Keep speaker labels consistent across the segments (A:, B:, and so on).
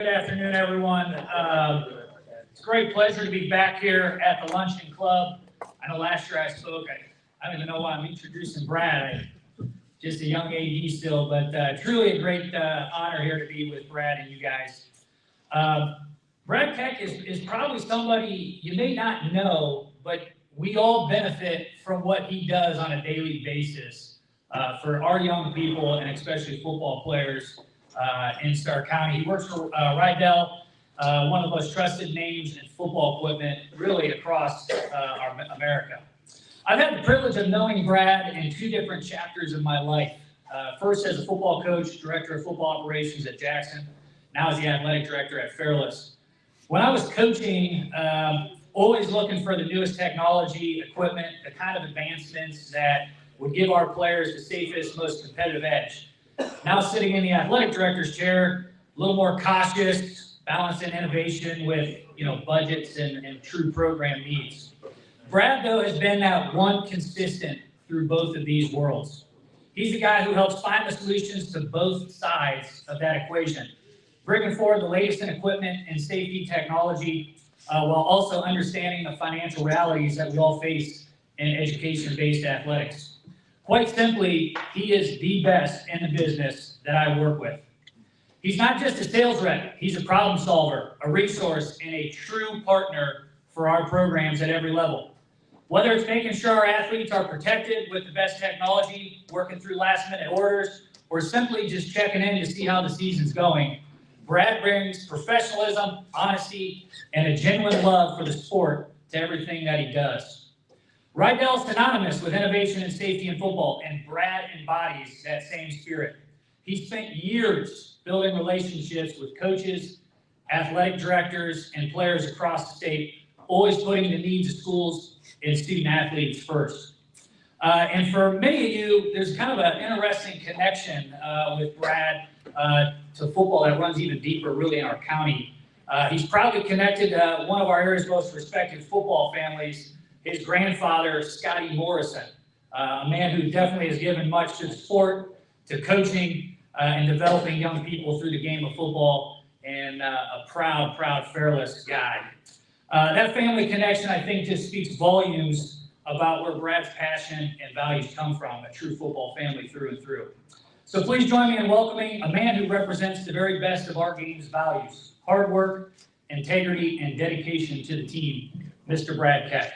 A: Good afternoon, everyone. It's a great pleasure to be back here at the Luncheon Club. I know last year I spoke. I don't even know why I'm introducing Brad. Just a young AD still, but truly a great honor here to be with Brad and you guys. Brad Keck is probably somebody you may not know, but we all benefit from what he does on a daily basis for our young people and especially football players in Stark County. He works for Rydell, one of the most trusted names in football equipment really across America. I've had the privilege of knowing Brad in two different chapters of my life. First as a football coach, director of football operations at Jackson, now as the athletic director at Fairless. When I was coaching, always looking for the newest technology, equipment, the kind of advancements that would give our players the safest, most competitive edge. Now sitting in the athletic director's chair, a little more cautious, balancing innovation with budgets and true program needs. Brad, though, has been that one consistent through both of these worlds. He's the guy who helps find the solutions to both sides of that equation, bringing forward the latest in equipment and safety technology, while also understanding the financial realities that we all face in education-based athletics. Quite simply, he is the best in the business that I work with. He's not just a sales rep, he's a problem solver, a resource, and a true partner for our programs at every level. Whether it's making sure our athletes are protected with the best technology, working through last-minute orders, or simply just checking in to see how the season's going, Brad brings professionalism, honesty, and a genuine love for the sport to everything that he does. Rydell is synonymous with innovation and safety in football, and Brad embodies that same spirit. He spent years building relationships with coaches, athletic directors, and players across the state, always putting the needs of schools and student athletes first. And for many of you, there's kind of an interesting connection with Brad to football that runs even deeper really in our county. He's probably connected to one of our area's most respected football families, his grandfather, Scotty Morrison, a man who definitely has given much to the sport, to coaching, and developing young people through the game of football, and a proud Fairless guy. That family connection, I think, just speaks volumes about where Brad's passion and values come from, a true football family through and through. So please join me in welcoming a man who represents the very best of our game's values, hard work, integrity, and dedication to the team, Mr. Brad Keck.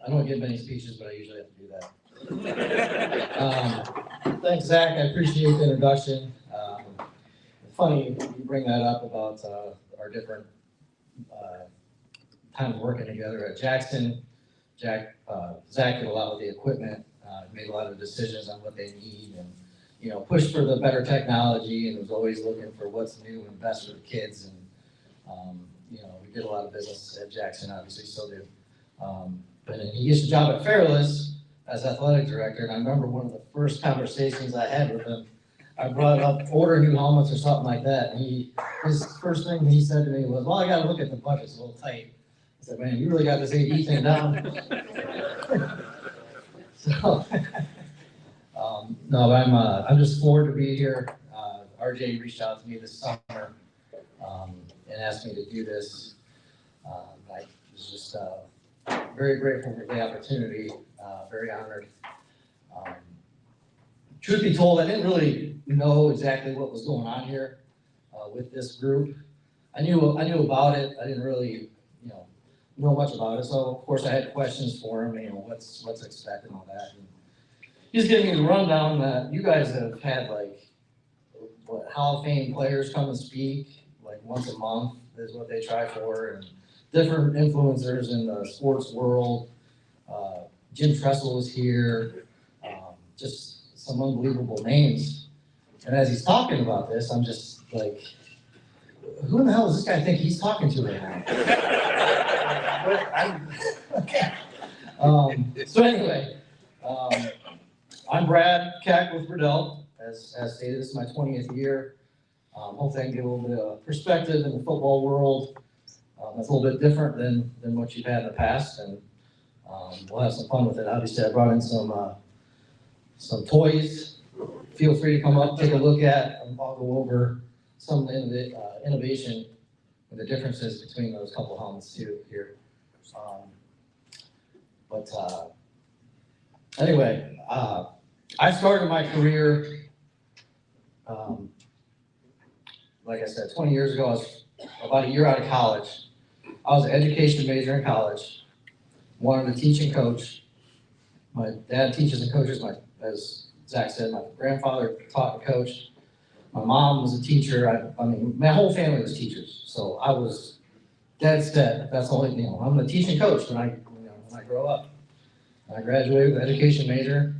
B: I don't give many speeches, but I usually have to do that. Thanks, Zach. I appreciate the introduction. Funny you bring that up about our different times working together at Jackson. Zach did a lot with the equipment, made a lot of decisions on what they need, and pushed for the better technology, and was always looking for what's new and best for the kids. And we did a lot of business at Jackson, obviously, still do. But he gets a job at Fairless as athletic director, and I remember one of the first conversations I had with him. I brought up order new helmets or something like that, and his first thing he said to me was, "Well, I got to look at the budget; it's a little tight." I said, "Man, you really got this AD thing down." So, no, I'm just floored to be here. RJ reached out to me this summer and asked me to do this. I was just very grateful for the opportunity, very honored. Truth be told, I didn't really know exactly what was going on here with this group. I knew about it. I didn't really, know much about it. So of course I had questions for him. What's expected and all that. And he's giving me the rundown that you guys have had Hall of Fame players come and speak once a month is what they try for, and different influencers in the sports world. Jim Tressel was here, just some unbelievable names. And as he's talking about this, I'm just like, who in the hell does this guy think he's talking to right now? Okay. So anyway, I'm Brad Keck with Rydell. As stated, this is my 20th year. Hopefully I can give a little bit of perspective in the football world. That's a little bit different than what you've had in the past, and we'll have some fun with it. Obviously, I brought in some toys. Feel free to come up, take a look at, and I'll go over some of the innovation and the differences between those couple helmets too here. Anyway, I started my career, like I said, 20 years ago. I was about a year out of college. I was an education major in college, wanted to teach and coach. My dad teaches and coaches. As Zach said, my grandfather taught and coached. My mom was a teacher. I mean, my whole family was teachers. So I was dead set. That's the only thing. I'm going to teach and coach when I grow up. And I graduated with an education major.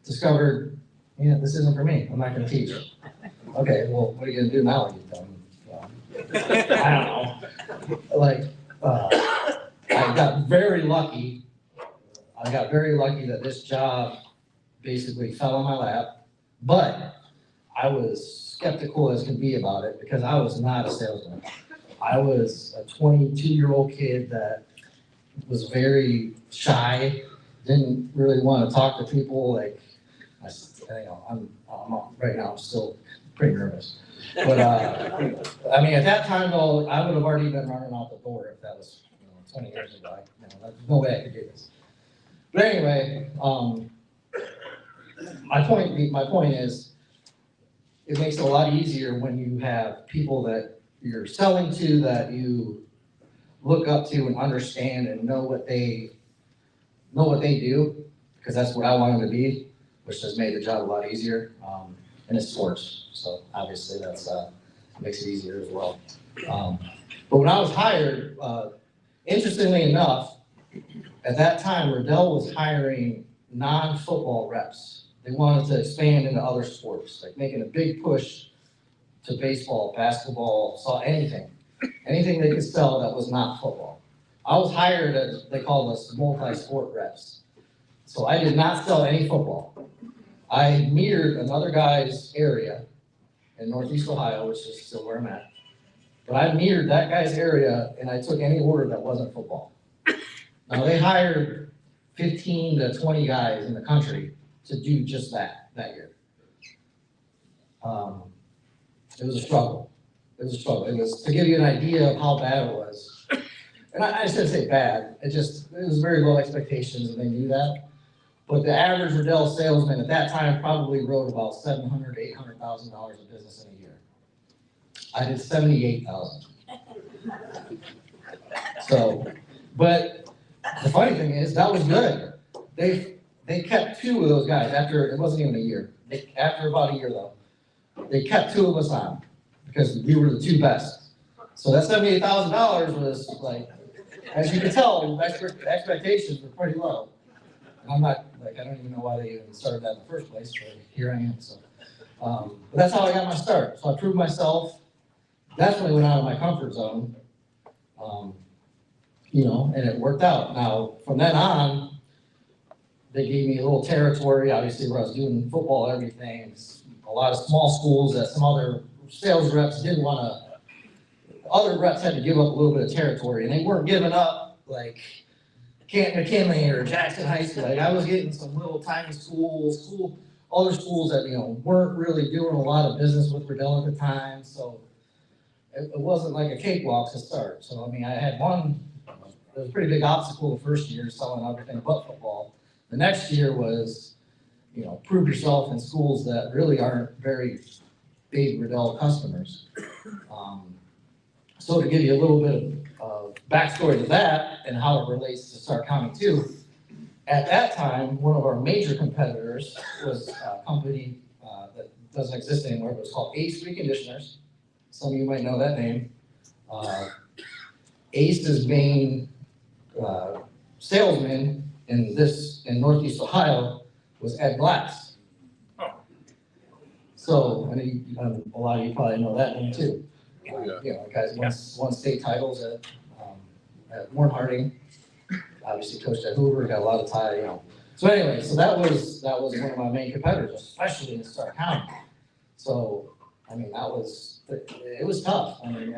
B: Discovered, this isn't for me. I'm not going to teach. Okay, well, what are you going to do now when you're done? I don't know. I got very lucky. That this job basically fell on my lap, but I was skeptical as can be about it because I was not a salesman. I was a 22-year-old kid that was very shy, didn't really want to talk to people. Right now I'm still pretty nervous. But at that time though, I would have already been running out the door if that was 20 years ago. There's no way I could do this. But anyway, my point is, it makes it a lot easier when you have people that you're selling to that you look up to and understand and know what they do, because that's what I wanted to be, which has made the job a lot easier. And it's sports, so obviously that's makes it easier as well. But when I was hired, interestingly enough, at that time, Riddell was hiring non-football reps. They wanted to expand into other sports, like making a big push to baseball, basketball, anything they could sell that was not football. I was hired as, they called us multi-sport reps. So I did not sell any football. I mirrored another guy's area in Northeast Ohio, which is still where I'm at. But I mirrored that guy's area and I took any order that wasn't football. Now they hired 15 to 20 guys in the country to do just that year. It was a struggle. It was to give you an idea of how bad it was. And I shouldn't say bad. It was very low expectations and they knew that. But the average Riddell salesman at that time probably wrote about $700,000 to $800,000 of business in a year. I did $78,000. So, but the funny thing is that was good. They kept two of those guys after, it wasn't even a year. After about a year though, they kept two of us on because we were the two best. So that $78,000 was like, as you can tell, expectations were pretty low. I'm not, I don't even know why they even started that in the first place, but here I am, so. But that's how I got my start. So I proved myself, definitely went out of my comfort zone, and it worked out. Now, from then on, they gave me a little territory, obviously, where I was doing football and everything. A lot of small schools that some other sales reps didn't want to, other reps had to give up a little bit of territory, and they weren't giving up, like, McKinley or Jackson High School. Like I was getting some little tiny other schools that, weren't really doing a lot of business with Riddell at the time. So it wasn't like a cakewalk to start. So, I had one, it was a pretty big obstacle the first year, selling everything but football. The next year was, prove yourself in schools that really aren't very big Riddell customers. So to give you a little bit of backstory to that and how it relates to Stark County too, at that time, one of our major competitors was a company that doesn't exist anymore, but it's called Ace Reconditioners. Some of you might know that name. Ace's main salesman in Northeast Ohio was Ed Glass. So, a lot of you probably know that name too. Guys won state titles at Warren Harding. Obviously coached at Hoover, got a lot of tie, So anyway, that was one of my main competitors, especially in Stark County. So I mean, it was tough. I mean,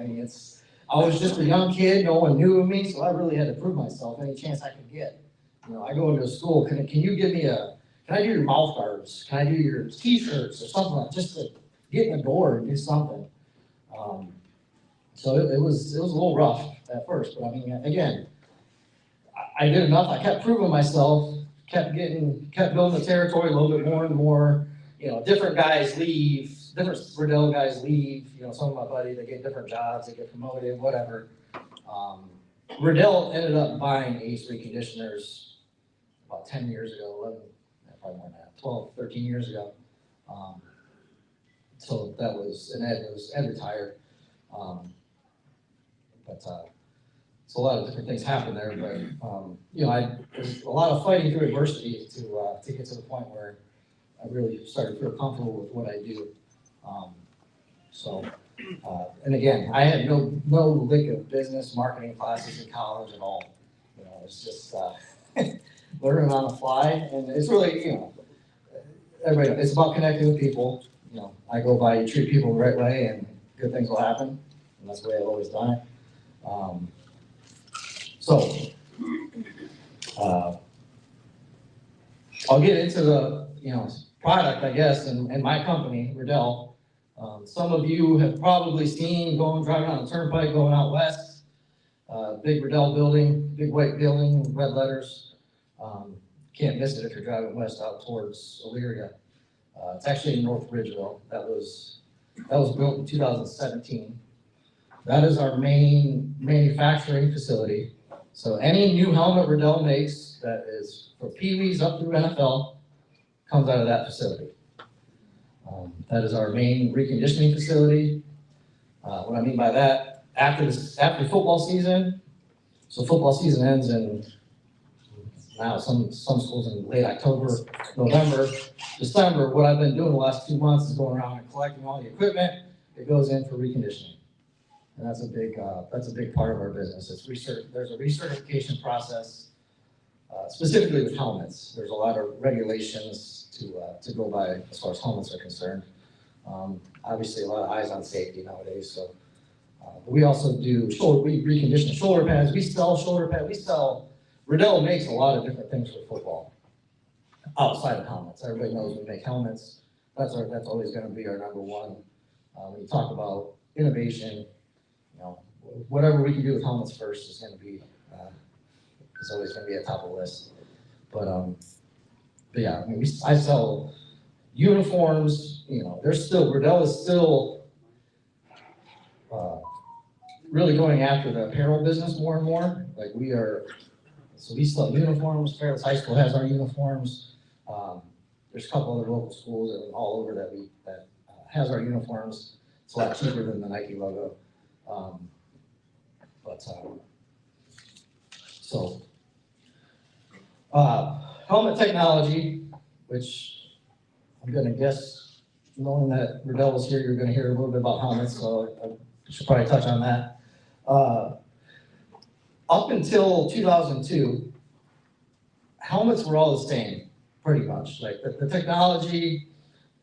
B: I was just a young kid, no one knew of me, so I really had to prove myself any chance I could get. I go into a school, can you give me can I do your mouth guards? Can I do your t-shirts or something, just to get in the door and do something? So it was a little rough at first, but I mean, again, I did enough. I kept proving myself, kept building the territory a little bit more and more. Different guys leave, different Riddell guys leave. Some of my buddies, they get different jobs, they get promoted, whatever. Riddell ended up buying Ace Reconditioners about 10 years ago, 11, probably more than that, 12, 13 years ago. So that was, and Ed retired. So a lot of different things happened there, but, there's a lot of fighting through adversity to get to the point where I really started to feel comfortable with what I do. And again, I had no lick of business marketing classes in college at all. It's just learning on the fly, and it's really, everybody, it's about connecting with people. I go by, you treat people the right way, and good things will happen, and that's the way I've always done it. I'll get into the product, I guess, and my company, Riddell. Some of you have probably seen driving on the turnpike, going out west, big Riddell building, big white building with red letters. Can't miss it if you're driving west out towards Elyria. It's actually in North Ridgeville. That was built in 2017. That is our main manufacturing facility. So any new helmet Riddell makes that is for Pee-wees up through NFL comes out of that facility. That is our main reconditioning facility. What I mean by that, after football season, so football season ends in now some schools in late October, November, December. What I've been doing the last 2 months is going around and collecting all the equipment that goes in for reconditioning. And that's a big part of our business. There's a recertification process, specifically with helmets. There's a lot of regulations to go by as far as helmets are concerned. Obviously, a lot of eyes on safety nowadays. So we also do we recondition shoulder pads. We sell shoulder pads. Riddell makes a lot of different things for football outside of helmets. Everybody knows we make helmets. That's always going to be our number one. When you talk about innovation, whatever we can do with helmets first is going to be is always going to be at top of the list. But yeah, I mean, I sell uniforms. Riddell is still really going after the apparel business more and more. Like so we sell uniforms. Fairless High School has our uniforms. There's a couple other local schools and all over that has our uniforms. It's a lot cheaper than the Nike logo. Helmet technology, which I'm gonna guess, knowing that Riddell was here, you're gonna hear a little bit about helmets, so I should probably touch on that. Up until 2002, helmets were all the same, pretty much. Like the technology,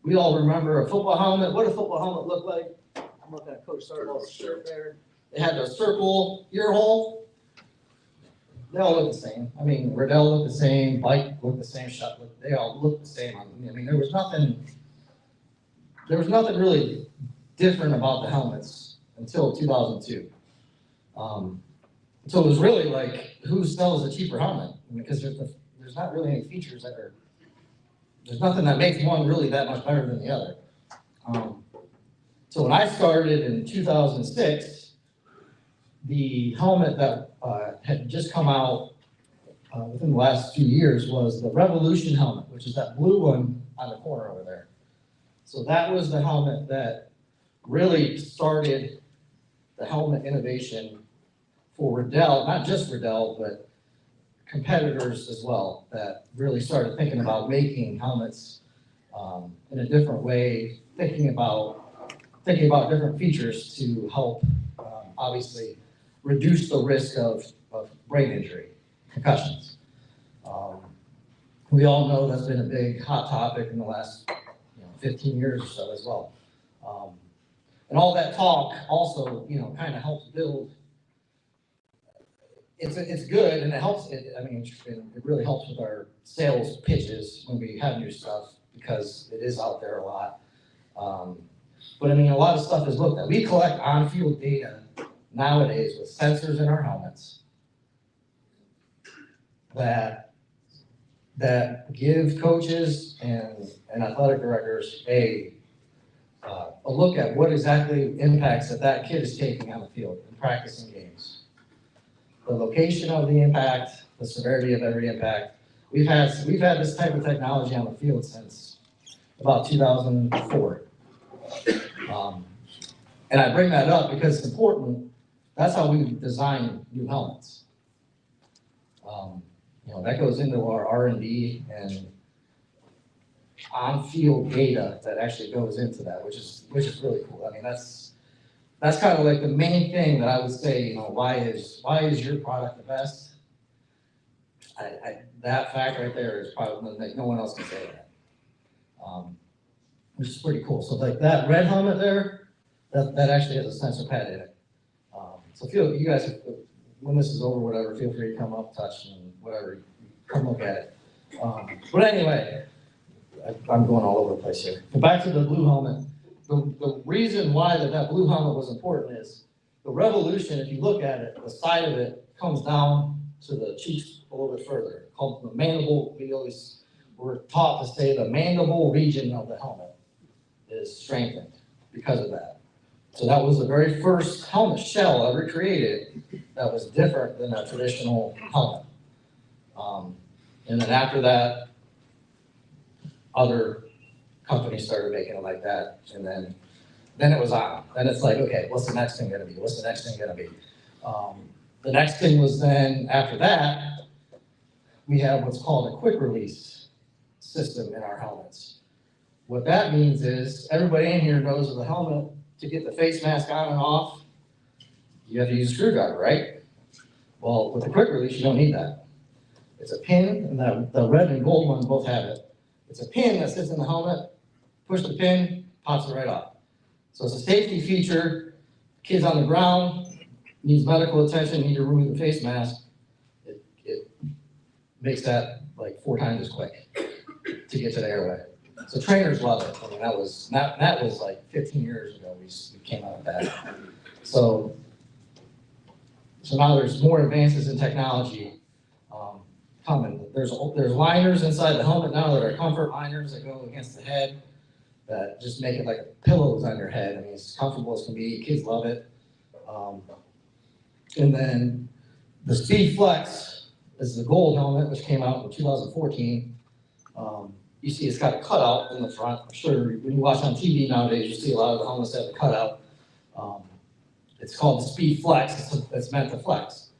B: we all remember a football helmet. What did a football helmet look like? I'm looking at Coach Sartell's shirt there. They had the circle ear hole. They all look the same. I mean, Riddell looked the same, Bike looked the same, they all looked the same. I mean, there was nothing really different about the helmets until 2002. So it was really like, who sells a cheaper helmet? Because there's not really any features there's nothing that makes one really that much better than the other. So when I started in 2006, the helmet that had just come out within the last few years was the Revolution helmet, which is that blue one on the corner over there. So that was the helmet that really started the helmet innovation for Riddell, not just Riddell, but competitors as well, that really started thinking about making helmets in a different way, thinking about different features to help obviously reduce the risk of brain injury, concussions. We all know that's been a big hot topic in the last 15 years or so as well. And all that talk also, you know, kind of helps build. It's good and it helps, it really helps with our sales pitches when we have new stuff because it is out there a lot. But I mean, a lot of stuff is looked at. We collect on-field data nowadays with sensors in our helmets that give coaches and athletic directors a look at what exactly impacts that kid is taking on the field in practicing games. The location of the impact, the severity of every impact. We've had this type of technology on the field since about 2004. And I bring that up because it's important. That's how we design new helmets. You know, that goes into our R&D and on-field data that actually goes into that, which is really cool. I mean, that's kind of like the main thing that I would say, you know, why is your product the best? That fact right there is probably like no one else can say that. Which is pretty cool. So like that red helmet there, that actually has a sensor pad in it. So you guys, when this is over, whatever, feel free to come up, touch, and whatever, come look at it. But anyway, I'm going all over the place here. But back to the blue helmet. The reason why that blue helmet was important is the revolution, if you look at it, the side of it comes down to the cheeks a little bit further, called the mandible. We're taught to say the mandible region of the helmet is strengthened because of that. So that was the very first helmet shell ever created that was different than a traditional helmet. And then after that, other companies started making it like that, and then it was on. Then it's like, okay, what's the next thing gonna be? What's the next thing gonna be? The next thing was then, after that, we have what's called a quick release system in our helmets. What that means is, everybody in here knows with a helmet, to get the face mask on and off, you have to use a screwdriver, right? Well, with the quick release, you don't need that. It's a pin, and the red and gold ones both have it. It's a pin that sits in the helmet, push the pin, pops it right off. So it's a safety feature. Kids on the ground, needs medical attention, need to remove the face mask. It makes that like 4 times as quick to get to the airway. So trainers love it. I mean, that was like 15 years ago we came out with that. So now there's more advances in technology coming. There's liners inside the helmet now that are comfort liners that go against the head that just make it like pillows on your head. I mean, it's as comfortable as can be. Kids love it. And then the Speed Flex is the gold helmet, which came out in 2014. You see it's got a cutout in the front. I'm sure when you watch on TV nowadays, you see a lot of the helmets have a cutout. It's called the Speed Flex. It's meant to flex.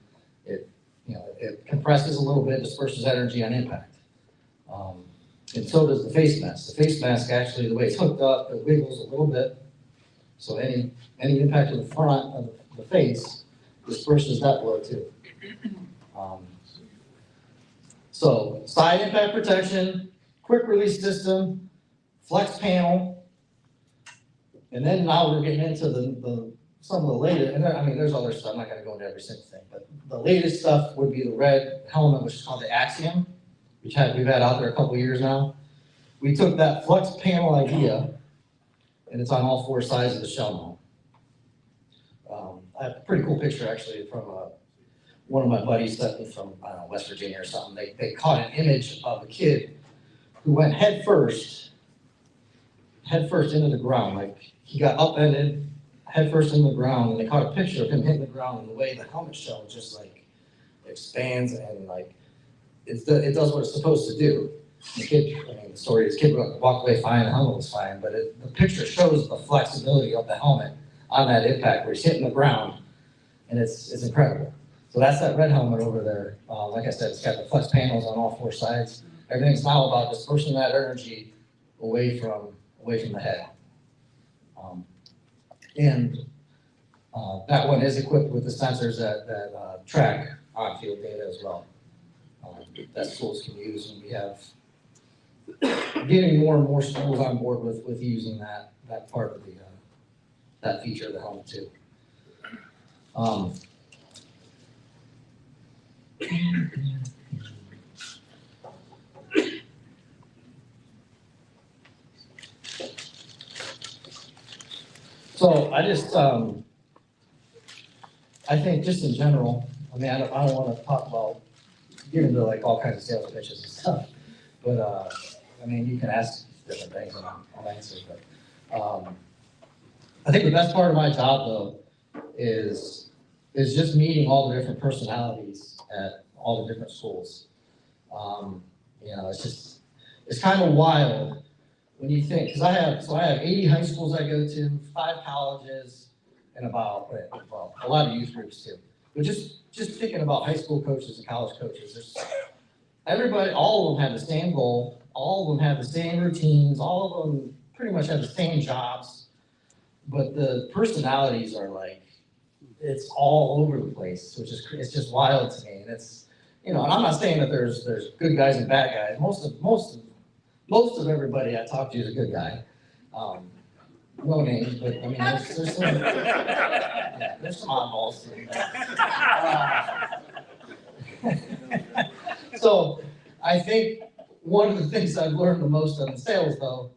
B: It compresses a little bit, disperses energy on impact. And so does the face mask. The face mask, actually, the way it's hooked up, it wiggles a little bit. So any impact to the front of the face disperses that blow too. So side impact protection, quick release system, flex panel, and then now we're getting into some of the latest, and there's other stuff, I'm not gonna go into every single thing, but the latest stuff would be the red helmet, which is called the Axiom, which we've had out there a couple years now. We took that flex panel idea, and it's on all 4 sides of the shell now. I have a pretty cool picture actually from one of my buddies sent me from, I don't know, West Virginia or something. They caught an image of a kid who went head first into the ground. Like, he got upended, head first into the ground, and they caught a picture of him hitting the ground, and the way the helmet shell just like expands and like it does what it's supposed to do. The kid, the story is, kid walked away fine, the helmet was fine, but the picture shows the flexibility of the helmet on that impact where he's hitting the ground, and it's incredible. So that's that red helmet over there. Like I said, it's got the flex panels on all 4 sides. Everything's now about dispersing that energy away from the head. That one is equipped with the sensors that track on-field data as well. That schools can use, and we have getting more and more schools on board with using that part of that feature of the helmet too. So I just, I think just in general, I mean, I don't want to talk about, get into like all kinds of sales pitches and stuff, but, I mean, you can ask different things and I'll answer, but, I think the best part of my job though is just meeting all the different personalities at all the different schools. You know, it's kind of wild when you think, because I have 80 high schools I go to, 5 colleges, and about a lot of youth groups too. But just thinking about high school coaches and college coaches, there's everybody, all of them have the same goal, all of them have the same routines, all of them pretty much have the same jobs, but the personalities are like, it's all over the place, which is, it's just wild to me. And it's, you know, and I'm not saying that there's good guys and bad guys. Most of everybody I talk to is a good guy. No names, but I mean, there's some, yeah, there's some oddballs. So I think one of the things I've learned the most in sales though,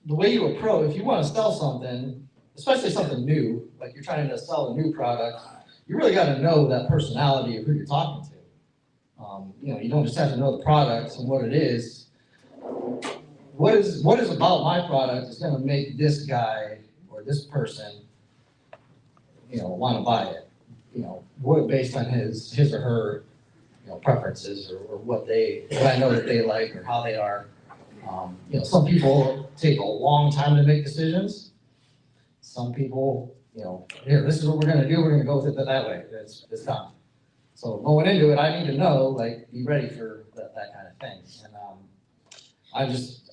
B: the way you approach, if you want to sell something, especially something new, like you're trying to sell a new product, you really got to know that personality of who you're talking to. You know, you don't just have to know the product and what it is. What is about my product is going to make this guy or this person, you know, want to buy it. You know, what based on his or her, you know, preferences or what I know that they like or how they are. You know, some people take a long time to make decisions. Some people, you know, here, this is what we're going to do. We're going to go with it that way. It's done. So going into it, I need to know, like, be ready for that kind of thing.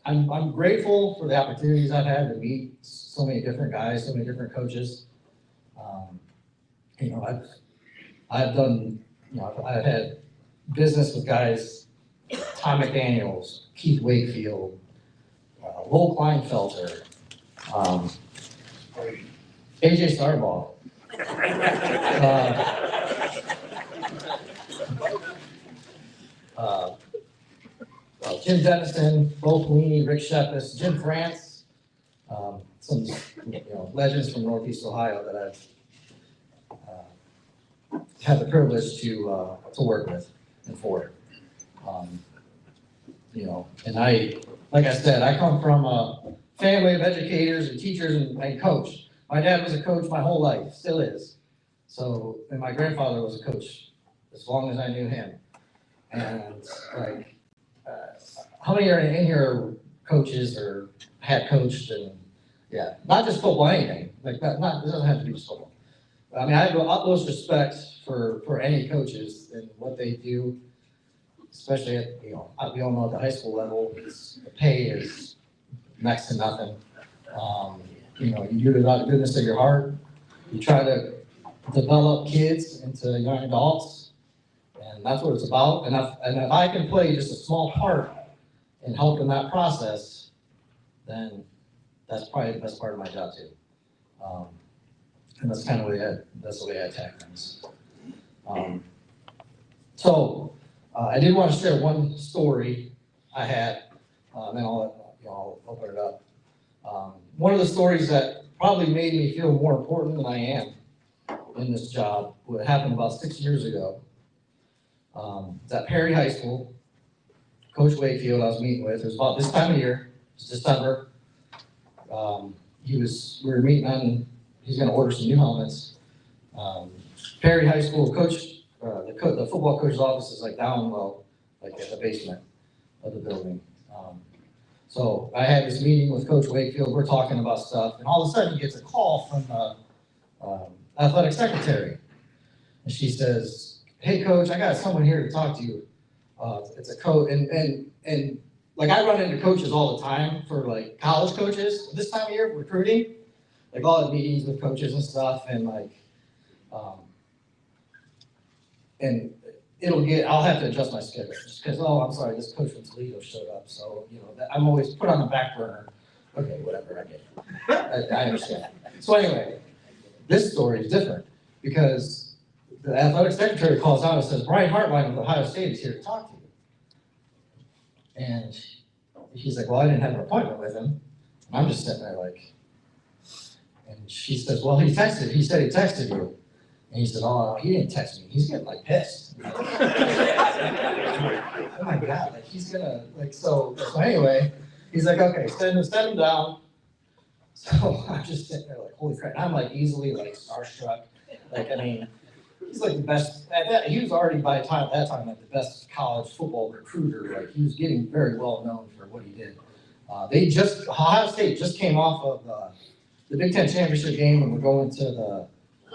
B: And I'm grateful for the opportunities I've had to meet so many different guys, so many different coaches. You know, I've done, you know, I've had business with guys, Tom McDaniels, Keith Wakefield, Lowell Kleinfelter, AJ Starbaugh. Jim Dennison, Bo Pelini, Rick Shepis, Jim France, some legends from Northeast Ohio that I've had the privilege to work with and for. You know, and like I said, I come from a family of educators and teachers and coach. My dad was a coach my whole life, still is. So, and my grandfather was a coach as long as I knew him. And like, how many are in here coaches or had coached and yeah, not just football, anything like that. It doesn't have to be just football. I mean, I have the utmost respect for any coaches and what they do, especially at, you know, we all know at the high school level, the pay is next to nothing. You know, you do it out of the goodness of your heart. You try to develop kids into young adults, and that's what it's about. And if I can play just a small part in helping that process, then that's probably the best part of my job too. And that's kind of the way I attack things. So I did want to share one story I had, and then I'll open it up. One of the stories that probably made me feel more important than I am in this job, what happened about 6 years ago. It's at Perry High School. Coach Wakefield I was meeting with, it was about this time of year, it was December. We were meeting on, he's gonna order some new helmets. Perry High School coach, the football coach's office is like down low, like at the basement of the building. So I had this meeting with Coach Wakefield, we're talking about stuff, and all of a sudden he gets a call from the athletic secretary. And she says, "Hey coach, I got someone here to talk to you. It's a coach," and like I run into coaches all the time for like college coaches this time of year, recruiting, like all the meetings with coaches and stuff, and like, and I'll have to adjust my schedule just because, oh, I'm sorry, this coach from Toledo showed up, so, you know, I'm always put on the back burner Okay, whatever, I get it. I understand. So anyway, this story is different because the athletic secretary calls out and says, Brian Hartline of Ohio State is here to talk to you. And he's like, well, I didn't have an appointment with him. And I'm just sitting there like, and she says, well, he said he texted you. And he said, oh, he didn't text me. He's getting like pissed. Oh my God, like he's gonna, like, so anyway, he's like, okay, send him down. So I'm just sitting there like, holy crap. I'm like easily like starstruck. Like, I mean, he's like the best, he was already by that time like the best college football recruiter. Like he was getting very well known for what he did. Ohio State just came off of the Big Ten championship game and we're going to the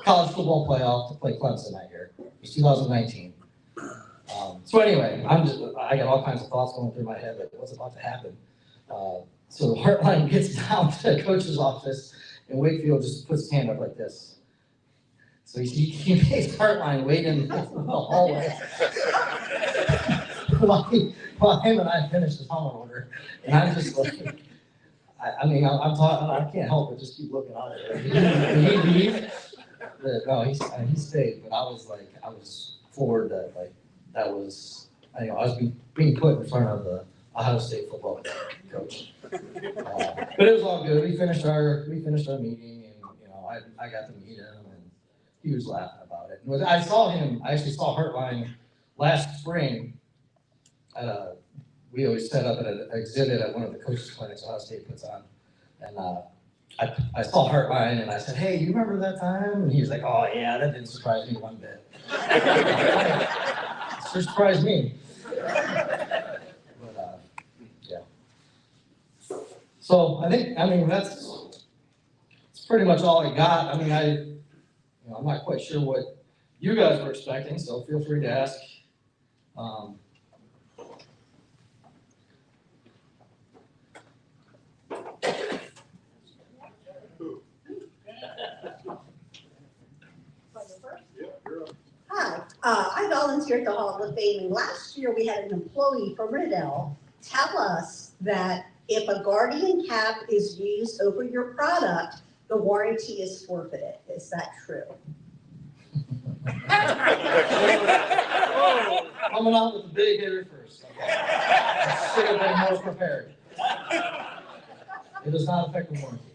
B: college football playoff to play Clemson that year. It was 2019. So anyway, I got all kinds of thoughts going through my head, like what's about to happen. So Hartline gets down to the coach's office and Wakefield just puts his hand up like this. So he makes Hartline wait in the hallway while him and I finish his helmet order. And I'm just like, I'm talking, I can't help but just keep looking out there. Did he leave? No, he stayed, but I was floored that that was, I was being put in front of the Ohio State football coach. But it was all good. We finished our meeting, and I got to meet him, and he was laughing about it. And I actually saw Hartline last spring we always set up at an exhibit at one of the coaches' clinics Ohio State puts on, and I saw Hartline and I said, hey, you remember that time? And he was like, oh yeah, that didn't surprise me one bit. It sure surprised me. But yeah. So that's pretty much all I got. I'm not quite sure what you guys were expecting, so feel free to ask.
C: Hi, I volunteered at the Hall of Fame, and last year we had an employee from Riddell tell us that if a Guardian cap is used over your product, the warranty is forfeited. Is that true?
B: Coming out with the big hitter first. Okay. I should have been more prepared. It does not affect the warranty.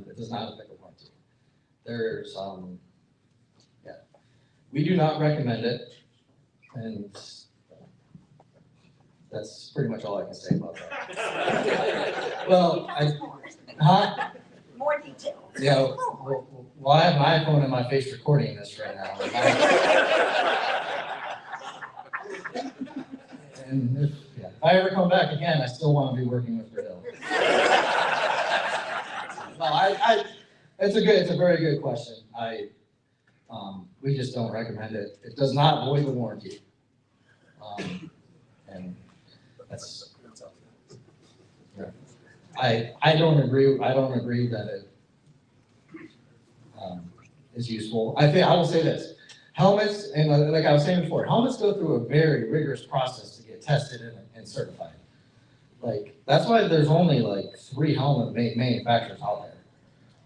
B: It does not affect the warranty. There's, we do not recommend it, and that's pretty much all I can say about that. Well,
C: More detail.
B: Yeah, well, I have my iPhone and my face recording this right now. And if I ever come back again, I still want to be working with Riddell. No, it's a very good question. We just don't recommend it. It does not void the warranty. And that's, yeah. I don't agree that it is useful. I will say this, helmets, and like I was saying before, helmets go through a very rigorous process to get tested and certified. Like, that's why there's only like 3 helmet manufacturers out there.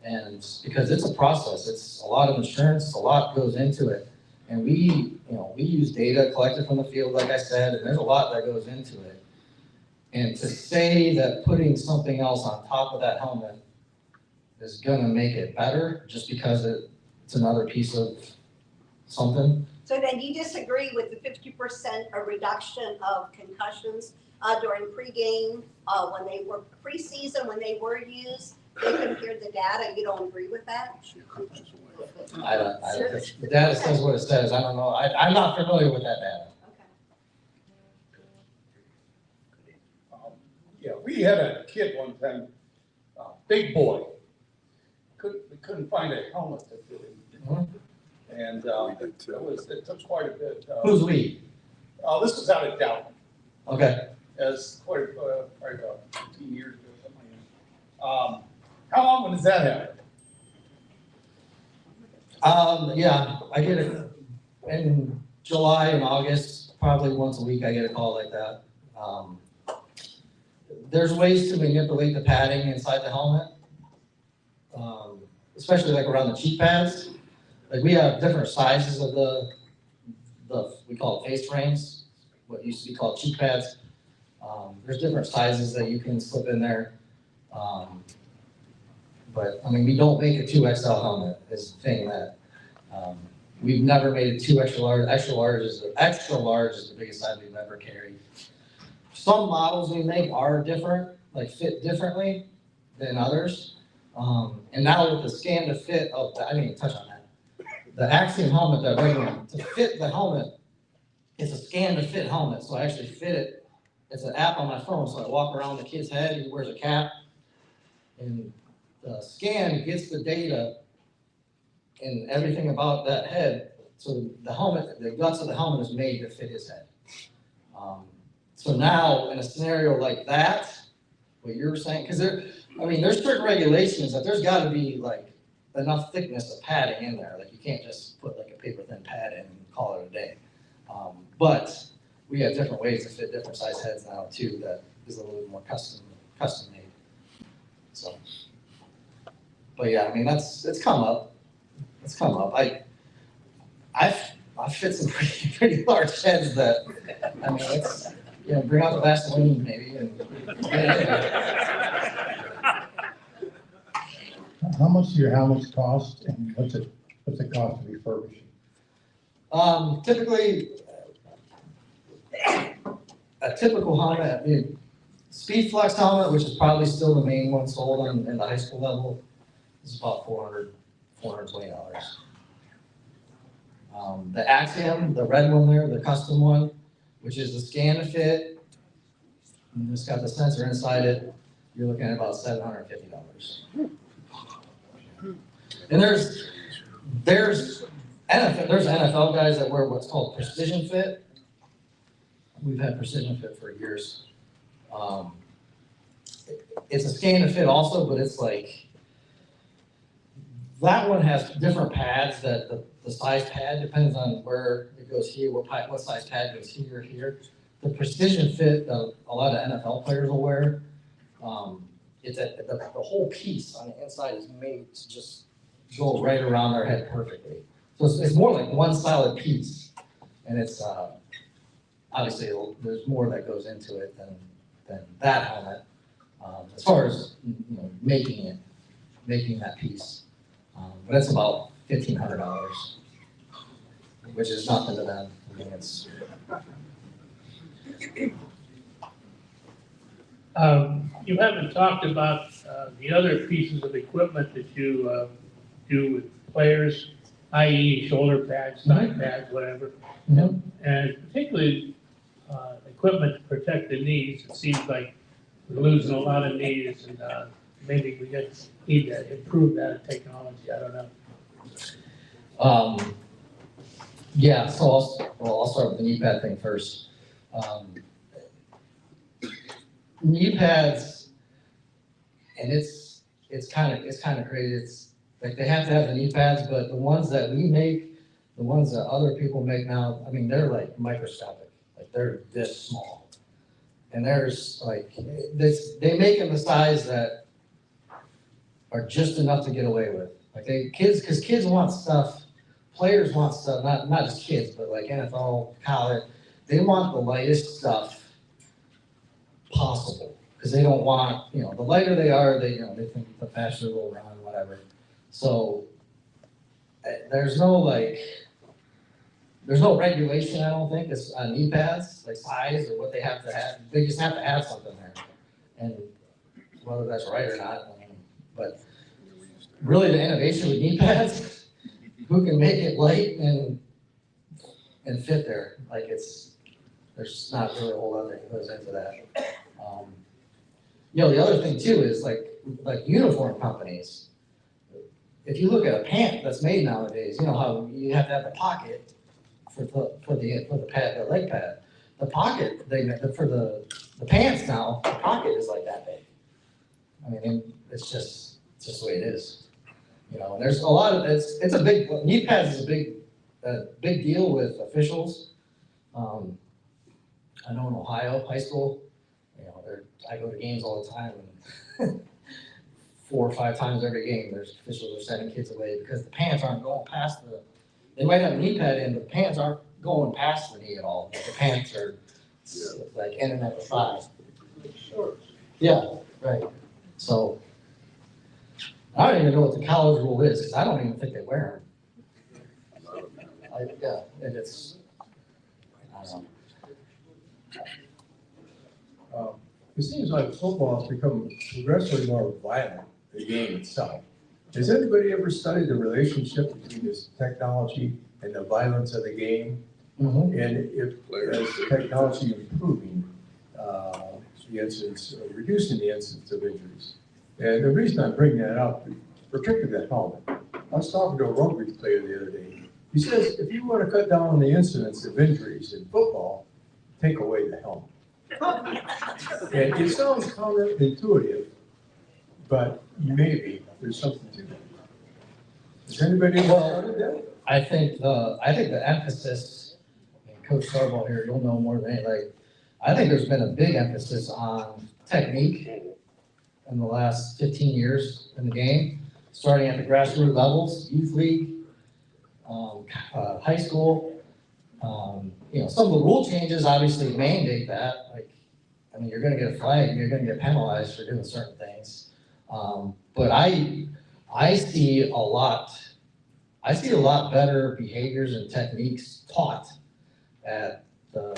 B: And because it's a process, it's a lot of insurance, a lot goes into it. And we use data collected from the field, like I said, and there's a lot that goes into it. And to say that putting something else on top of that helmet is gonna make it better just because it's another piece of something.
C: So then you disagree with the 50% reduction of concussions during pregame, when they were preseason, when they were used? They compared the data. You don't agree with that?
B: I don't, the data says what it says. I don't know. I'm not familiar with that data.
C: Okay.
D: Yeah, we had a kid one time, big boy. We couldn't find a helmet that fit him.
B: Mm-hmm.
D: And it took quite a bit.
B: Who's we?
D: This was out of Dalton.
B: Okay.
D: It's probably about 15 years ago, something like that. How often does that happen?
B: Yeah, I get it in July and August, probably once a week I get a call like that. there's ways to manipulate the padding inside the helmet. Especially like around the cheek pads. Like we have different sizes of we call it face frames, what used to be called cheek pads. There's different sizes that you can slip in there. But I mean, we don't make a 2XL helmet is the thing that, we've never made it 2 extra large. Extra large is the biggest size we've ever carried. Some models we make are different, like fit differently than others. And now with the scan to fit, I didn't even touch on that. The Axiom helmet that we're going to fit the helmet, it's a scan to fit helmet. So I actually fit it. It's an app on my phone. So I walk around the kid's head, he wears a cap, and the scan gets the data and everything about that head. So the helmet, the guts of the helmet is made to fit his head. So now in a scenario like that, what you're saying, because there's certain regulations that there's got to be like enough thickness of padding in there. Like you can't just put like a paper thin pad in and call it a day. But we have different ways to fit different size heads now too. That is a little bit more custom made. So, but yeah, I mean it's come up. It's come up. I've fit some pretty large heads that, I mean, it's, bring out the Vaseline maybe and get it.
E: How much do your helmets cost, and what's it cost to refurbish?
B: Typically, a typical helmet, Speed Flex helmet, which is probably still the main one sold in the high school level, is about $420. The Axiom, the red one there, the custom one, which is the scan to fit, and it's got the sensor inside it, you're looking at about $750. And there's NFL guys that wear what's called precision fit. We've had precision fit for years. It's a scan to fit also, but it's like, that one has different pads that the size pad depends on where it goes here, what size pad goes here or here. The precision fit that a lot of NFL players will wear, the whole piece on the inside is made to just go right around their head perfectly. So it's more like one solid piece, and it's obviously there's more that goes into it than that helmet as far as making that piece. But it's about $1,500, which is nothing to them. I mean, it's.
F: You haven't talked about the other pieces of equipment that you do with players, i.e. shoulder pads, side pads, whatever.
B: Mhm.
F: And particularly equipment to protect the knees. It seems like we're losing a lot of knees, and maybe we need to improve that technology. I don't know.
B: Yeah, so I'll start with the knee pad thing first. Knee pads, and it's kind of crazy. It's like they have to have the knee pads, but the ones that we make, the ones that other people make now, I mean, they're like microscopic. Like they're this small. And there's like they make them the size that are just enough to get away with. Like because kids want stuff, players want stuff, not just kids, but like NFL, college, they want the lightest stuff possible. Because they don't want, the lighter they are, they think the faster they'll run, whatever. So there's no regulation, I don't think, it's on knee pads, like size or what they have to have. They just have to have something there. And whether that's right or not, but really the innovation with knee pads, who can make it light and fit there. Like there's not really a whole lot that goes into that. The other thing too is like uniform companies. If you look at a pant that's made nowadays, you know how you have to have the pocket for the pad, the leg pad. The pocket for the pants now, the pocket is like that big. I mean, it's just the way it is. And there's a lot of it's a big knee pads is a big deal with officials. I know in Ohio high school, You know, I go to games all the time and 4 or 5 times every game, there's officials are sending kids away because the pants aren't going past they might have a knee pad in, but the pants aren't going past the knee at all. The pants are like in and at the thigh. Yeah, right. So I don't even know what the college rule is, because I don't even think they wear them. Yeah, and it's, I don't know.
G: It seems like football has become progressively more violent, the game itself. Has anybody ever studied the relationship between this technology and the violence of the game?
B: Mhm.
G: And if, as technology improving, the incidence, reducing the incidence of injuries? And the reason I bring that up, particularly the helmet, I was talking to a rugby player the other day. He says, if you want to cut down on the incidence of injuries in football, take away the helmet. And it sounds counterintuitive, but maybe there's something to that. Has anybody ever started that?
B: I think the emphasis, and Coach Sarble here, you'll know more than anybody. I think there's been a big emphasis on technique in the last 15 years in the game, starting at the grassroots levels, youth league, high school. You know, some of the rule changes obviously mandate that. Like, I mean, you're going to get a flag, and you're going to get penalized for doing certain things. But I see a lot better behaviors and techniques taught at the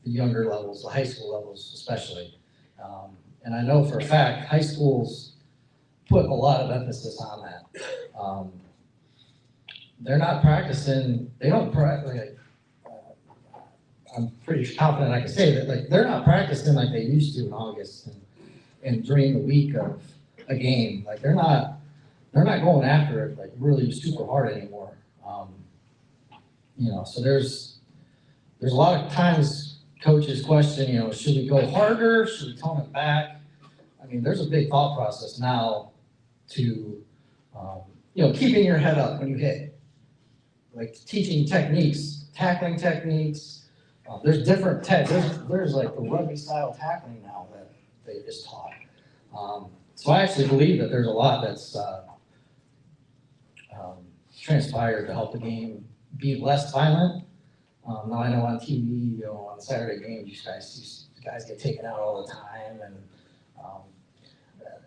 B: younger levels, the high school levels especially. And I know for a fact, high schools put a lot of emphasis on that. They're not practicing, they don't practice, I'm pretty confident I can say that, like, they're not practicing like they used to in August and during the week of a game. Like, they're not going after it like really super hard anymore. You know, so there's a lot of times coaches question, you know, should we go harder? Should we tone it back? I mean, there's a big thought process now to, you know, keeping your head up when you hit, like teaching techniques, tackling techniques. There's different there's like the rugby style tackling now that they just taught. So I actually believe that there's a lot that's transpired to help the game be less violent. Now I know on TV, you know, on Saturday games, you guys get taken out all the time, and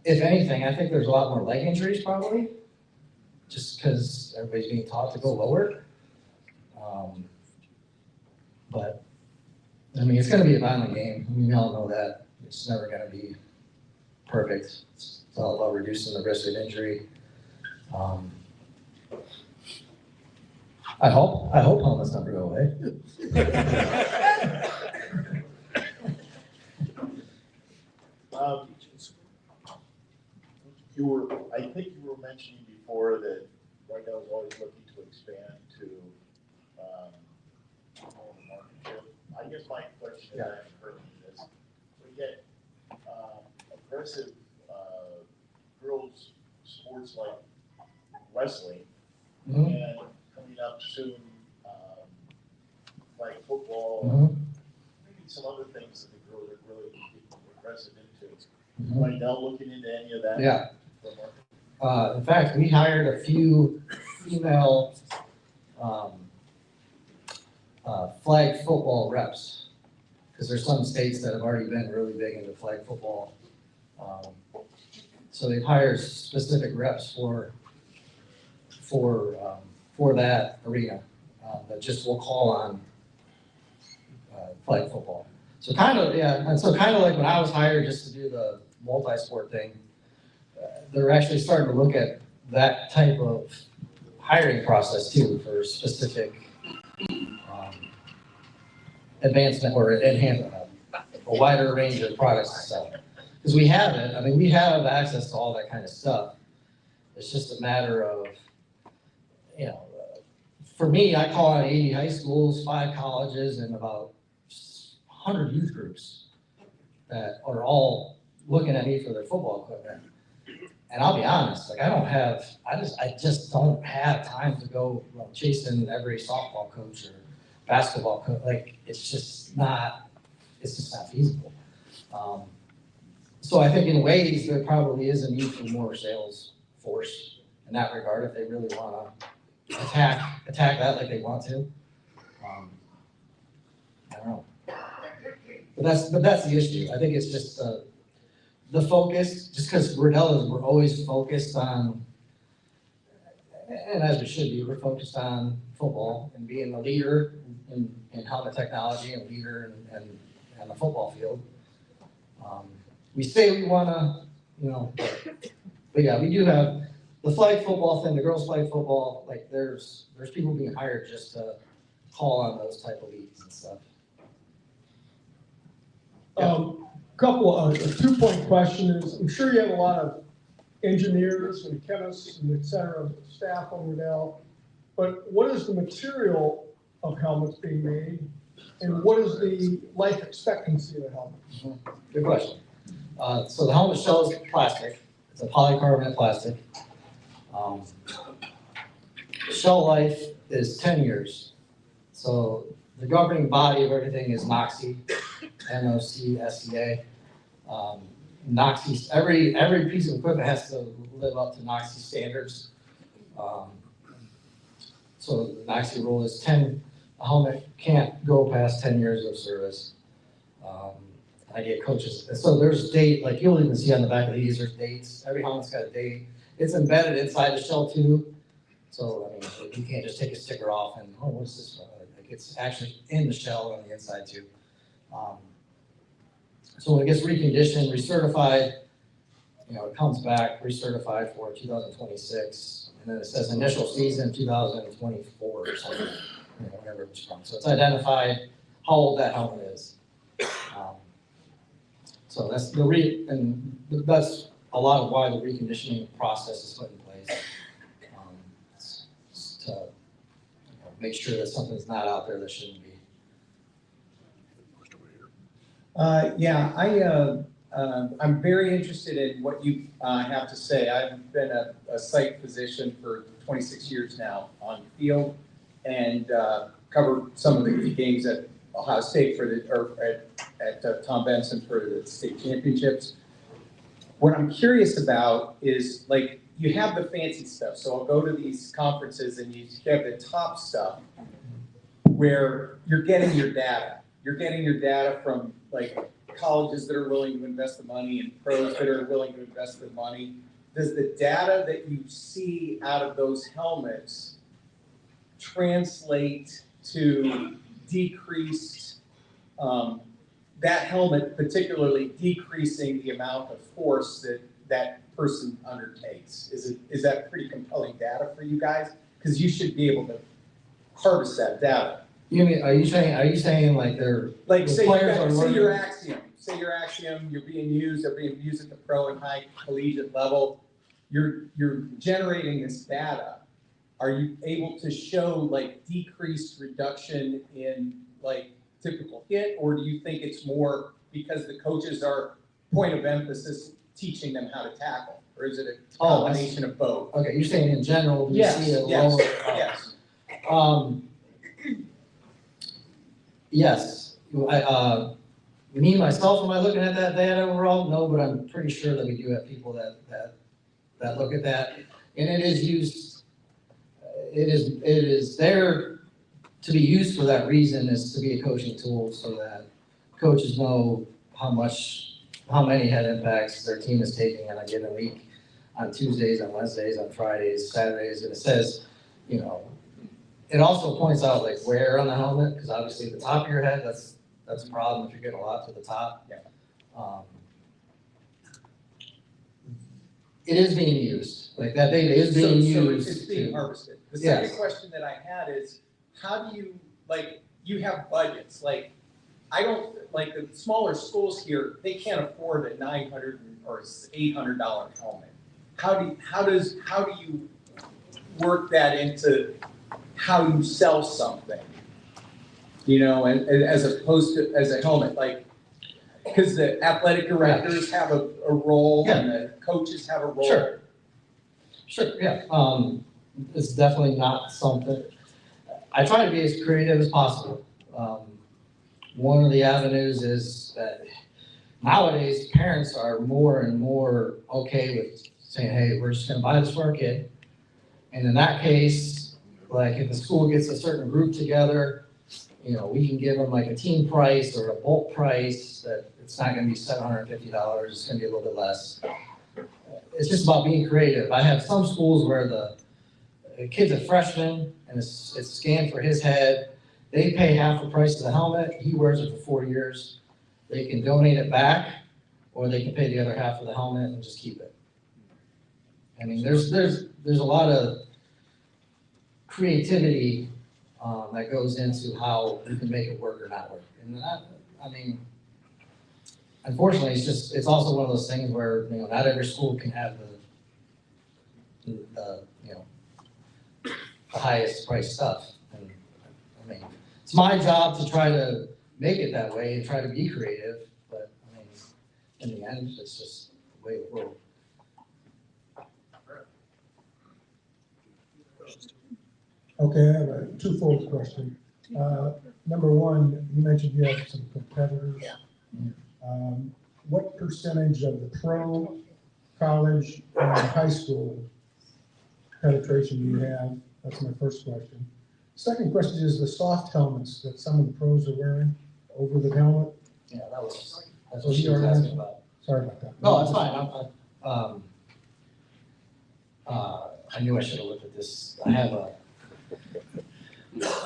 B: if anything, I think there's a lot more leg injuries probably, just because everybody's being taught to go lower. But I mean, it's going to be a violent game. I mean, we all know that. It's never going to be perfect. It's all about reducing the risk of injury. I hope helmets never go away.
H: I think you were mentioning before that Rydell is always looking to expand to more market. I guess my question is, I haven't heard of this, we get aggressive girls sports like wrestling, and coming up soon, like football, maybe some other things that the girls are really aggressive into. Rydell looking into any of that?
B: Yeah. In fact, we hired a few female flag football reps, because there's some states that have already been really big into flag football. So they've hired specific reps for that arena that just will call on flag football. So kind of, yeah, and so kind of like when I was hired just to do the multi-sport thing, they're actually starting to look at that type of hiring process too for specific advancement or enhancement, a wider range of products to sell. Because we have it, I mean, we have access to all that kind of stuff. It's just a matter of, you know, for me, I call on 80 high schools, 5 colleges, and about 100 youth groups that are all looking at me for their football equipment. And I'll be honest, like I just don't have time to go chasing every softball coach or basketball coach. Like it's just not feasible. So I think in ways, there probably is a need for more sales force in that regard, if they really wanna attack that like they want to. I don't know. But that's the issue. I think it's just, the focus, just because we're always focused on, and as we should be, we're focused on football and being the leader in helmet technology and leader in the football field. We say we wanna, but yeah, we do have the flag football thing, the girls flag football, like there's people being hired just to call on those type of leagues and stuff.
I: A 2-point question is, I'm sure you have a lot of engineers and chemists and et cetera, staff on Riddell, but what is the material of helmets being made? And what is the life expectancy of the helmet?
B: Good question. So the helmet shell is plastic. It's a polycarbonate plastic. Shell life is 10 years. So the governing body of everything is NOC, NOC, NOC, every piece of equipment has to live up to NOC standards. So the NOC rule is a helmet can't go past 10 years of service. I get coaches, so there's date, like you'll even see on the back of these, there's dates. Every helmet's got a date. It's embedded inside the shell too. So, I mean, you can't just take a sticker off and, oh, what's this one? Like, it's actually in the shell on the inside too. So when it gets reconditioned, recertified, it comes back recertified for 2026, and then it says initial season 2024 or something, whatever it's from. So it's identified how old that helmet is. So that's that's a lot of why the reconditioning process is put in place. To make sure that something's not out there that shouldn't be.
J: I'm very interested in what you have to say. I've been a site physician for 26 years now on field and covered some of the games at Ohio State at Tom Benson for the state championships. What I'm curious about is, like, you have the fancy stuff. So I'll go to these conferences and you have the top stuff where you're getting your data. You're getting your data from, like, colleges that are willing to invest the money and pros that are willing to invest the money. Does the data that you see out of those helmets translate to decreased, that helmet particularly decreasing the amount of force that person undertakes? Is that pretty compelling data for you guys? Because you should be able to harvest that data.
B: You mean, are you saying like they're,
J: like
B: the
J: say,
B: players are
J: say
B: learning?
J: your Axiom, they're being used at the pro and high collegiate level. You're generating this data. Are you able to show like decreased reduction in like typical hit, or do you think it's more because the coaches are point of emphasis teaching them how to tackle, or is it a combination of both?
B: Okay, you're saying in general, do you
J: Yes,
B: see a
J: yes,
B: lower?
J: yes.
B: Yes, me, myself, am I looking at that data overall? No, but I'm pretty sure that we do have people that look at that. And it is used, it is there to be used for that reason, is to be a coaching tool so that coaches know how many head impacts their team is taking on a given week, on Tuesdays, on Wednesdays, on Fridays, Saturdays, and it says, it also points out like where on the helmet, because obviously the top of your head, that's a problem if you're getting a lot to the top.
J: Yeah.
B: It is being used, like that data is being used.
J: So it's being harvested. The
B: Yes.
J: second question that I had is, how do you, like, you have budgets, like, I don't, like the smaller schools here, they can't afford a $900 or $800 helmet. How do you work that into how you sell something, and as opposed to as a helmet, like, because the athletic directors have a role and the coaches have a role.
B: Sure, yeah. It's definitely not something, I try to be as creative as possible. One of the avenues is that nowadays, parents are more and more okay with saying, hey, we're just gonna buy this for our kid. And in that case, like if the school gets a certain group together, you know, we can give them like a team price or a bulk price that it's not gonna be $750, it's gonna be a little bit less. It's just about being creative. I have some schools where the kid's a freshman and it's scanned for his head. They pay half the price of the helmet, he wears it for 4 years. They can donate it back, or they can pay the other half of the helmet and just keep it. I mean, there's a lot of creativity that goes into how you can make it work or not work. And that, I mean, unfortunately, it's also one of those things where, you know, not every school can have the you know, the highest price stuff. And I mean, it's my job to try to make it that way and try to be creative, but I mean, in the end, it's just the way it works.
I: Okay, I have a twofold question. Number one, you mentioned you have some competitors. What percentage of the pro, college, and high school penetration do you have? That's my first question. Second question is the soft helmets that some of the pros are wearing over the helmet.
B: Yeah, that's what she was asking about.
I: Sorry about that.
B: No, it's fine. I knew I should have looked at this.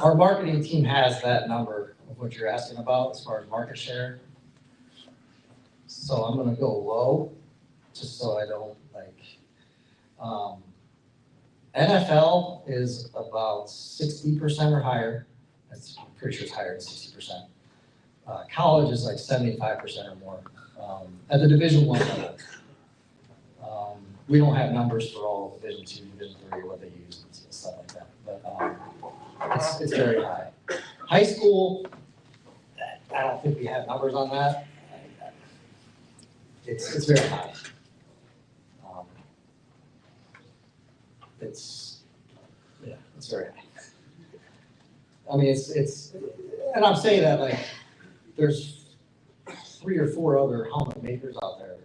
B: Our marketing team has that number of what you're asking about as far as market share. So I'm gonna go low, just so I don't NFL is about 60% or higher. I'm pretty sure it's higher than 60%. College is like 75% or more, at the Division I level. We don't have numbers for all Division II, Division III, what they use and stuff like that, but it's very high. High school, I don't think we have numbers on that. It's very high. It's very high. I mean, and I'm saying that like, there's 3 or 4 other helmet makers out there.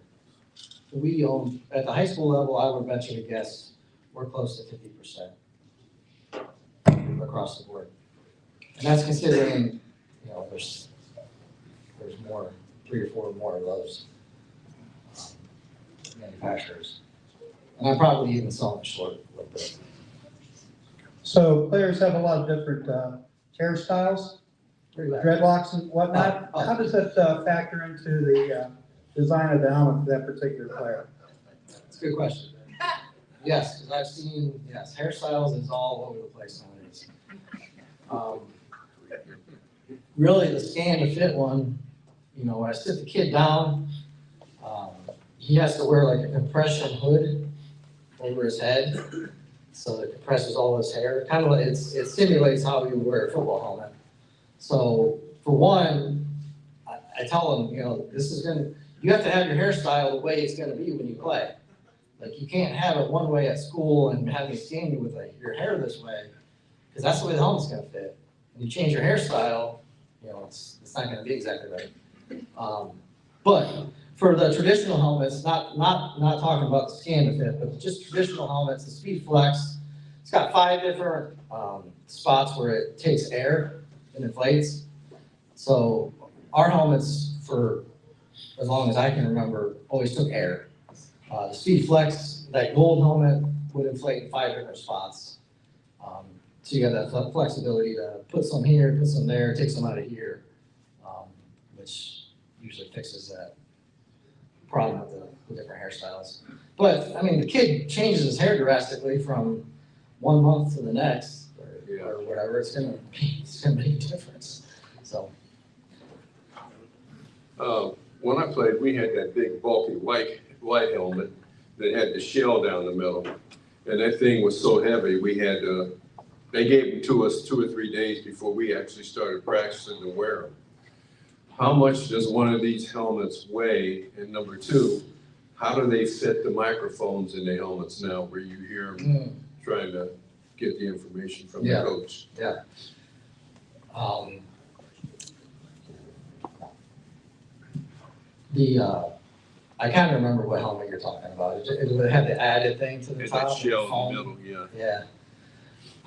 B: We own, at the high school level, I would venture to guess, we're close to 50% across the board. And that's considering, you know, there's more, 3 or 4 more of those manufacturers. And I'm probably even selling short a little bit.
K: So players have a lot of different hairstyles, dreadlocks and whatnot. How does that factor into the design of the helmet for that particular player?
B: That's a good question. Yes, because I've seen, hairstyles is all over the place nowadays. Really, the scan to fit one, you know, when I sit the kid down, he has to wear like a compression hood over his head, so it compresses all his hair. Kind of like it simulates how you would wear a football helmet. So for one, I tell him, you know, you have to have your hairstyle the way it's gonna be when you play. Like you can't have it one way at school and have me scan you with like your hair this way, because that's the way the helmet's gonna fit. When you change your hairstyle, you know, it's not gonna be exactly right. But for the traditional helmets, not talking about the scan to fit, but just traditional helmets, the Speed Flex, it's got 5 different spots where it takes air and inflates. So our helmets, for as long as I can remember, always took air. The Speed Flex, that gold helmet, would inflate in 5 different spots. So you have that flexibility to put some here, put some there, take some out of here, which usually fixes that problem with the different hairstyles. But, I mean, the kid changes his hair drastically from 1 month to the next, or whatever, it's gonna make a difference, so.
G: When I played, we had that big bulky white helmet that had the shell down the middle. And that thing was so heavy, we had, they gave them to us 2 or 3 days before we actually started practicing to wear them. How much does one of these helmets weigh? And number 2, how do they fit the microphones in the helmets now where you hear them trying to get the information from the coach?
B: Yeah. I kind of remember what helmet you're talking about. It had the added thing to the
G: And
B: top.
G: that shell
B: foam.
G: in the middle, yeah.
B: Yeah.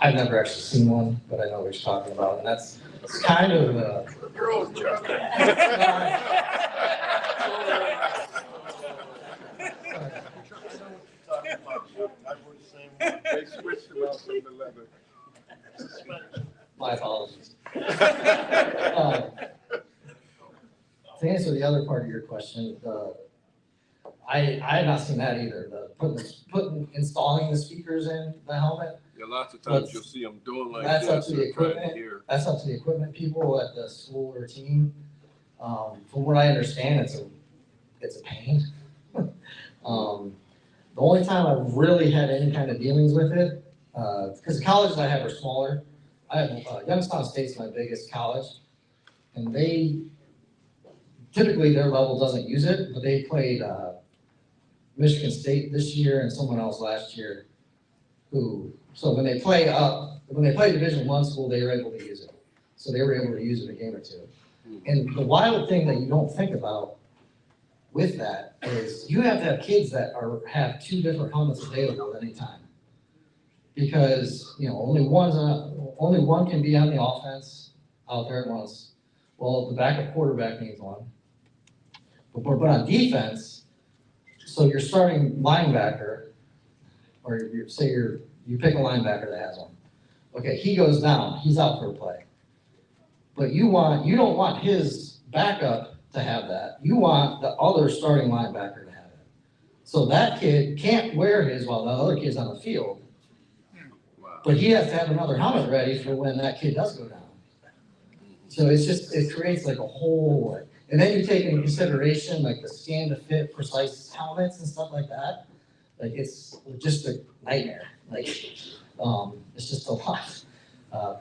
B: I've never actually seen one, but I know what you're talking about, and that's kind of,
G: Girls joke.
H: They switched them out from the leather.
B: my apologies. To answer the other part of your question, I have not seen that either, installing the speakers in the helmet.
G: Yeah, lots of times you'll see them doing like
B: That's up
G: this,
B: to the
G: they're trying to
B: equipment.
G: hear.
B: That's up to the equipment people at the school or team. From what I understand, it's a pain. The only time I've really had any kind of dealings with it, because the colleges I have are smaller. I have, Youngstown State's my biggest college, and typically their level doesn't use it, but they played, Michigan State this year and someone else last year so when they play Division I school, they were able to use it. So they were able to use it a game or two. And the wild thing that you don't think about with that is you have to have kids that have two different helmets available at any time. Because, only one can be on the offense out there at once. Well, the backup quarterback needs one. But on defense, so your starting linebacker, or you pick a linebacker that has one. Okay, he goes down, he's out for a play. But you don't want his backup to have that. You want the other starting linebacker to have it. So that kid can't wear his while the other kid's on the field.
G: Wow.
B: But he has to have another helmet ready for when that kid does go down. So it creates like a whole, and then you take into consideration like the scan to fit precise helmets and stuff like that. Like it's just a nightmare. Like, it's just a lot.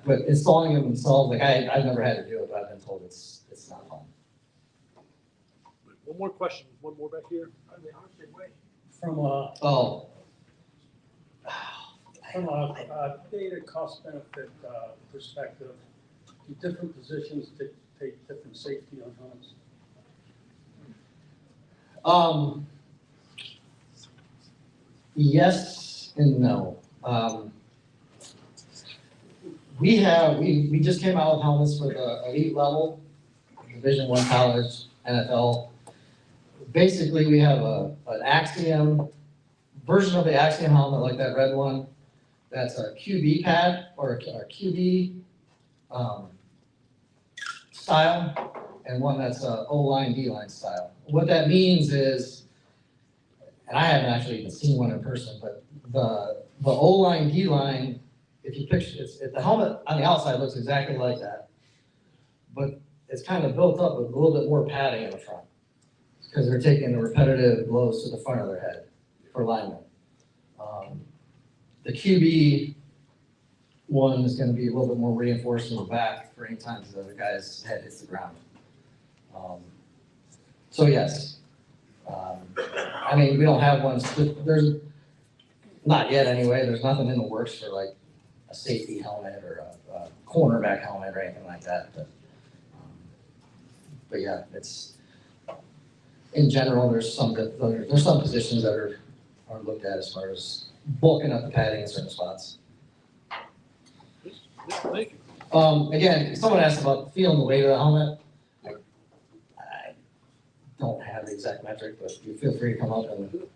B: But installing them themselves, like I've never had to do it, but I've been told it's not fun.
L: One more question, one more back here.
F: From a
B: Oh.
F: data cost benefit perspective, do different positions take different safety on helmets?
B: Yes and no. We just came out with helmets for the elite level, Division I college, NFL. Basically, we have an Axiom version of the Axiom helmet, like that red one. That's a QB pad or a QB style, and one that's a O-line, D-line style. What that means is, and I haven't actually even seen one in person, but the O-line, D-line, if you picture, the helmet on the outside looks exactly like that, but it's kind of built up with a little bit more padding in the front, because they're taking the repetitive blows to the front of their head for linemen. The QB one is going to be a little bit more reinforced in the back for any times the other guy's head hits the ground. So yes, I mean, we don't have one, there's, not yet anyway, there's nothing in the works for like a safety helmet or a cornerback helmet or anything like that, but yeah, it's, in general, there's some positions that are looked at as far as bulking up the padding in certain spots.
L: Thank you.
B: Again, someone asked about feeling the weight of the helmet. I don't have the exact metric, but you feel free to come up and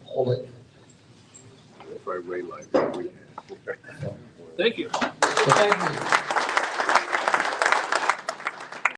B: hold it.
G: If I weigh like that, we can.
L: Thank you.
B: So thank you.